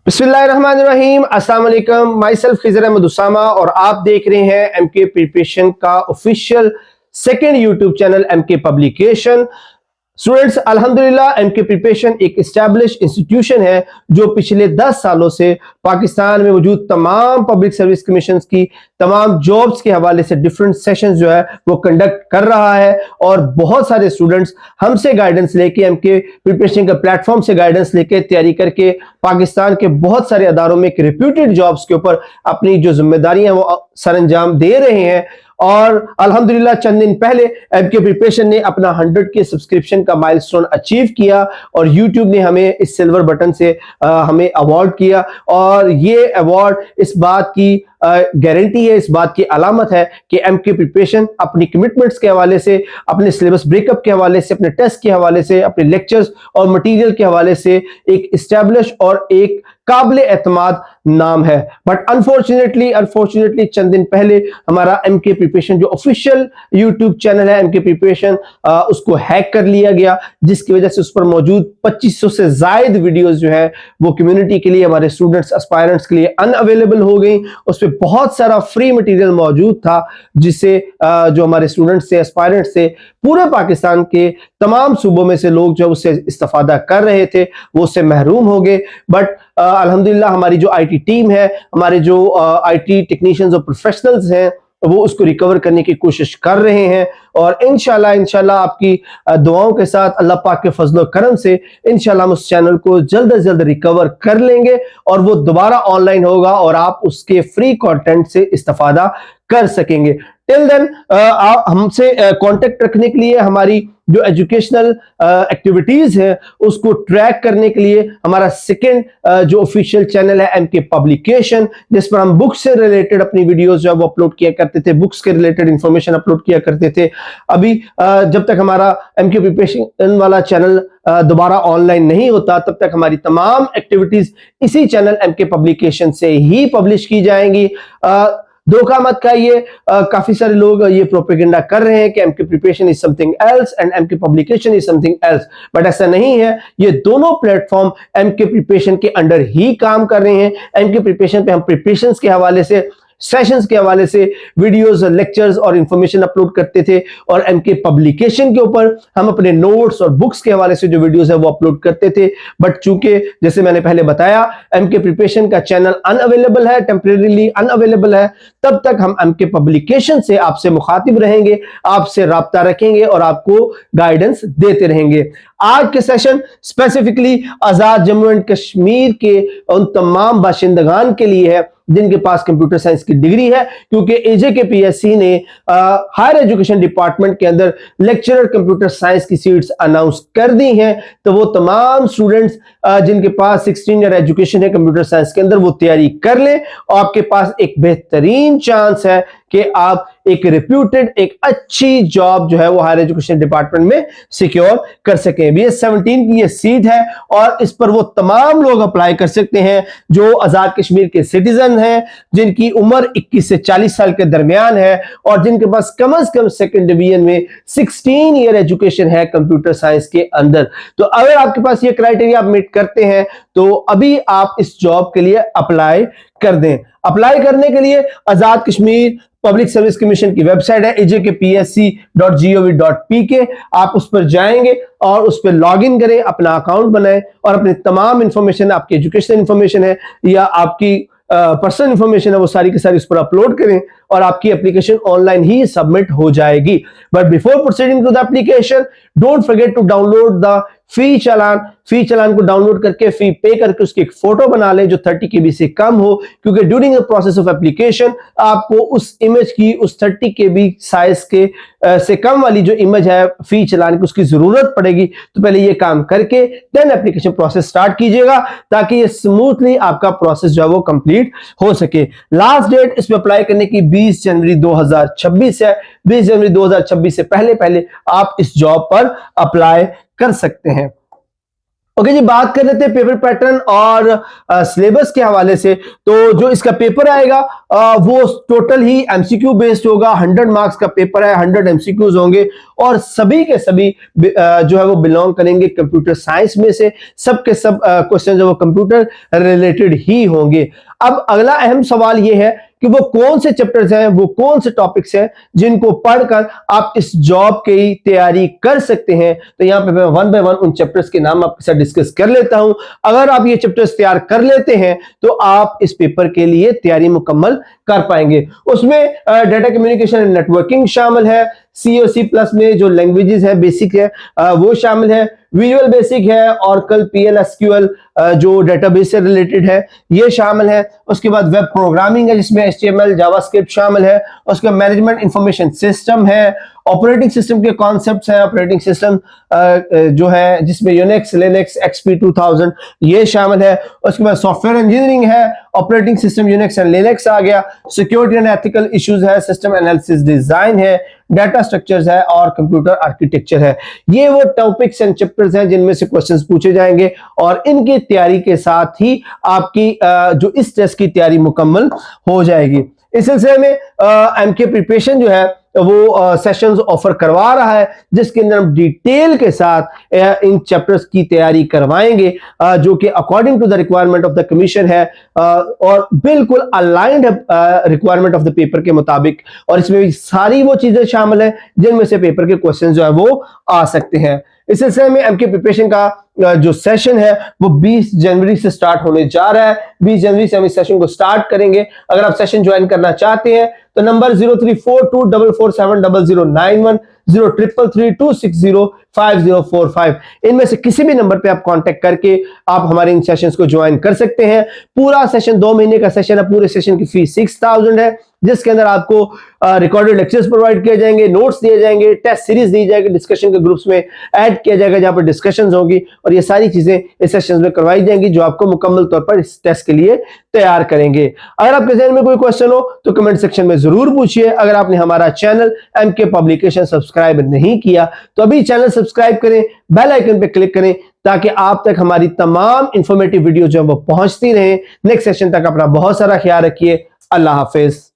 बिस्मिल्लाहिर्रहमानिर्रहीम, अस्सलाम वालेकुम। माई सेल्फ खिजर अहमद उसामा और आप देख रहे हैं एमके प्रिपरेशन का official second YouTube channel MK publication. Students, अल्हम्दुलिल्लाह एमके प्रिपरेशन एक एस्टैब्लिश इंस्टीट्यूशन है जो पिछले 10 सालों से पाकिस्तान में मौजूद तमाम पब्लिक सर्विस कमीशन की तमाम जॉब्स के हवाले से डिफरेंट सेशंस जो है वो कंडक्ट कर रहा है और बहुत सारे स्टूडेंट्स हमसे गाइडेंस लेके एमके प्रिपरेशन के प्लेटफॉर्म से गाइडेंस लेके तैयारी करके पाकिस्तान के बहुत सारे अदारों में रिप्यूटेड जॉब्स के ऊपर अपनी जो जिम्मेदारियां वो सर अंजाम दे रहे हैं। और अल्हम्दुलिल्लाह चंद दिन पहले एमके प्रिपरेशन ने अपना 100 के सब्सक्रिप्शन का माइलस्टोन अचीव किया और यूट्यूब ने हमें इस सिल्वर बटन से हमें अवार्ड किया। और ये अवार्ड इस बात की गारंटी है, इस बात की अलामत है कि एमके प्रिपरेशन अपनी कमिटमेंट्स के हवाले से, अपने सिलेबस ब्रेकअप के हवाले से, अपने टेस्ट के हवाले से, अपने लेक्चर्स और मटेरियल के हवाले से एक इस्टेब्लिश और एक काबिल एतमाद नाम है। बट अनफॉर्चुनेटली चंद दिन पहले हमारा एमके प्रिपरेशन जो ऑफिशियल यूट्यूब चैनल है एमके प्रिपरेशन, उसको हैक कर लिया गया, जिसकी वजह से उस पर मौजूद 2500 से ज्यादा वीडियोस जो है वो कम्युनिटी के लिए, हमारे स्टूडेंट्स एस्पायरेंट्स के लिए अनअवेलेबल हो गई। उस पर बहुत सारा फ्री मटेरियल मौजूद था जिससे जो हमारे स्टूडेंट्स से, एस्पायरेंट्स से, पूरे पाकिस्तान के तमाम सूबों में से लोग जो उससे इस्तेफादा कर रहे थे वो उससे महरूम हो गए। बट अल्हम्दुलिल्लाह हमारी जो आईटी टीम है, हमारे जो आईटी टेक्नीशियंस और प्रोफेशनल्स हैं, वो उसको रिकवर करने की कोशिश कर रहे हैं। और इंशाल्लाह आपकी दुआओं के साथ, अल्लाह पाक के फजल और करम से इंशाल्लाह हम उस चैनल को जल्द से जल्द रिकवर कर लेंगे और वो दोबारा ऑनलाइन होगा और आप उसके फ्री कंटेंट से इस्तेफादा कर सकेंगे। टिल देन आप हमसे कांटेक्ट रखने के लिए, हमारी जो एजुकेशनल एक्टिविटीज है उसको ट्रैक करने के लिए हमारा सेकंड जो ऑफिशियल चैनल है एमके पब्लिकेशन, जिस पर हम बुक्स से रिलेटेड अपनी वीडियोस जो है वो अपलोड किया करते थे, बुक्स के रिलेटेड इंफॉर्मेशन अपलोड किया करते थे। अभी जब तक हमारा एमके प्रिपरेशन वाला चैनल दोबारा ऑनलाइन नहीं होता तब तक हमारी तमाम एक्टिविटीज इसी चैनल एमके पब्लिकेशन से ही पब्लिश की जाएंगी। धोखा मत खाइए, काफी सारे लोग ये प्रोपेगेंडा कर रहे हैं कि MK preparation is something else and MK publication is something else, but ऐसा नहीं है। ये दोनों प्लेटफॉर्म एमके प्रिपरेशन के अंडर ही काम कर रहे हैं। एमके प्रिपरेशन पे हम प्रिपरेशंस के हवाले से, सेशंस के हवाले से वीडियोस, लेक्चर्स और इंफॉर्मेशन अपलोड करते थे और एमके पब्लिकेशन के ऊपर हम अपने नोट्स और बुक्स के हवाले से जो वीडियोस है वो अपलोड करते थे। बट चूंकि जैसे मैंने पहले बताया एमके प्रिपरेशन का चैनल अनअवेलेबल है, टेम्परेरीली अनअवेलेबल है, तब तक हम एमके पब्लिकेशन से आपसे मुखातिब रहेंगे, आपसे राब्ता रखेंगे और आपको गाइडेंस देते रहेंगे। आज के session specifically Azad Jammu and Kashmir के उन तमाम बाशिंदगान के लिए है जिनके पास कंप्यूटर साइंस की डिग्री है, क्योंकि एजेकेपीएससी ने हायर एजुकेशन डिपार्टमेंट के अंदर लेक्चरर कंप्यूटर साइंस की सीट्स अनाउंस कर दी हैं। तो वो तमाम स्टूडेंट्स जिनके पास 16 ईयर एजुकेशन है कंप्यूटर साइंस के अंदर, वो तैयारी कर लें और आपके पास एक बेहतरीन चांस है कि आप एक रिप्यूटेड, एक अच्छी जॉब जो है वो हायर एजुकेशन डिपार्टमेंट में सिक्योर कर सकें। BS 17 की ये सीट है और इस पर वो तमाम लोग अप्लाई कर सकते हैं जो आजाद कश्मीर के सिटीजन हैं, जिनकी उम्र 21 से 40 साल के दरमियान है और जिनके पास कम से कम सेकंड डिवीजन में 16 ईयर एजुकेशन है कंप्यूटर साइंस के अंदर। तो अगर आपके पास ये क्राइटेरिया आप मीट करते हैं तो अभी आप इस जॉब के लिए अप्लाई कर दें। अप्लाई करने के लिए आजाद कश्मीर पब्लिक सर्विस कमीशन की वेबसाइट है ajkpsc.gov.pk, आप उस पर जाएंगे और उस पर लॉग इन करें, अपना अकाउंट बनाएं और अपनी तमाम इंफॉर्मेशन, आपकी एजुकेशनल इंफॉर्मेशन है या आपकी पर्सनल इंफॉर्मेशन है, वो सारी की सारी उस पर अपलोड करें और आपकी एप्लीकेशन ऑनलाइन ही सबमिट हो जाएगी। But before proceeding to the application, don't forget to download the fee challan को डाउनलोड करके, फी पे करके उसकी एक फोटो बना लें जो 30 KB से कम हो, क्योंकि during the process of application आपको उस इमेज की, उस 30 KB साइज के से कम वाली जो इमेज है फी चालान की, उसकी जरूरत पड़ेगी। तो पहले ये काम करके देन एप्लीकेशन प्रोसेस स्टार्ट कीजिएगा ताकि ये स्मूथली आपका प्रोसेस जो है वो कंप्लीट हो सके। लास्ट डेट इसमें अप्लाई करने की 20 जनवरी 2026 है। 20 जनवरी 2026 से पहले आप इस जॉब पर अप्लाई कर सकते हैं। ओके जी, बात कर लेते हैं पेपर पैटर्न और सिलेबस के हवाले से। तो जो इसका पेपर आएगा वो टोटल ही एमसीक्यू बेस्ड होगा। 100 मार्क्स का पेपर है, 100 एमसीक्यूज होंगे और सभी के सभी जो है वो बिलोंग करेंगे कंप्यूटर साइंस में से। सब के सब क्वेश्चन जो वो कंप्यूटर रिलेटेड ही होंगे। अब अगला अहम सवाल ये है कि वो कौन से चैप्टर्स हैं, वो कौन से टॉपिक्स हैं जिनको पढ़कर आप इस जॉब की तैयारी कर सकते हैं। तो यहां पे मैं वन बाय वन उन चैप्टर्स के नाम आपके साथ डिस्कस कर लेता हूं। अगर आप ये चैप्टर्स तैयार कर लेते हैं तो आप इस पेपर के लिए तैयारी मुकम्मल कर पाएंगे। उसमें डाटा कम्युनिकेशन एंड नेटवर्किंग शामिल है, सी और सी प्लस में जो लैंग्वेजेस है बेसिक है वो शामिल है, विजुअल बेसिक है, ऑरेकल पीएल एसक्यूएल जो डेटाबेस से रिलेटेड है ये शामिल है। उसके बाद वेब प्रोग्रामिंग है जिसमें एचटीएमएल जावास्क्रिप्ट शामिल है। उसके बाद मैनेजमेंट इंफॉर्मेशन सिस्टम है, ऑपरेटिंग सिस्टम के कॉन्सेप्ट्स हैं, ऑपरेटिंग सिस्टम जो है जिसमें यूनिक्स, लिनक्स, एक्सपी 2000 ये शामिल है। उसके बाद सॉफ्टवेयर इंजीनियरिंग है, operating system Unix and Linux आ गया। सिक्योरिटी एंड एथिकल इश्यूज है, सिस्टम एनालिसिस डिजाइन है, डाटा स्ट्रक्चर्स है और कंप्यूटर आर्किटेक्चर है। ये वो टॉपिक्स एंड चैप्टर्स हैं जिनमें से क्वेश्चंस पूछे जाएंगे और इनकी तैयारी के साथ ही आपकी जो इस टेस्ट की तैयारी मुकम्मल हो जाएगी। इस सिलसिले में एमके प्रिपरेशन जो है वो सेशंस ऑफर करवा रहा है जिसके अंदर हम डिटेल के साथ इन चैप्टर्स की तैयारी करवाएंगे जो कि according to the requirement of the commission है और बिल्कुल aligned requirement of the paper के मुताबिक। और इसमें भी सारी वो चीजें शामिल हैं जिनमें से पेपर के क्वेश्चन जो है वो आ सकते हैं। इस सिलसिले में एमके प्रिपरेशन का जो सेशन है वो 20 जनवरी से स्टार्ट होने जा रहा है। 20 जनवरी से हम इस सेशन को स्टार्ट करेंगे। अगर आप सेशन ज्वाइन करना चाहते हैं तो नंबर 0342447091 0332605045 इनमें से किसी भी नंबर पे आप कांटेक्ट करके आप हमारे इन सेशंस को ज्वाइन कर सकते हैं। पूरा सेशन 2 महीने का सेशन है। पूरे सेशन की फीस 6000 है जिसके अंदर आपको रिकॉर्डेड लेक्चर्स प्रोवाइड किए जाएंगे, नोट्स दिए जाएंगे, टेस्ट सीरीज दी जाएगी, डिस्कशन के ग्रुप्स में ऐड किया जाएगा जहां पर डिस्कशंस होगी और ये सारी चीजें इस सेशंस में करवाई जाएंगी जो आपको मुकम्मल तौर पर इस टेस्ट के लिए तैयार करेंगे। अगर आपके ज़हन में कोई क्वेश्चन हो तो कमेंट सेक्शन में जरूर पूछिए। अगर आपने हमारा चैनल एमके पब्लिकेशन सब्सक्राइब नहीं किया तो अभी चैनल सब्सक्राइब करें, बेल आइकन पे क्लिक करें ताकि आप तक हमारी तमाम इंफॉर्मेटिव वीडियो जो है वो पहुंचती रहे। नेक्स्ट सेशन तक अपना बहुत सारा ख्याल रखिए। अल्लाह हाफिज।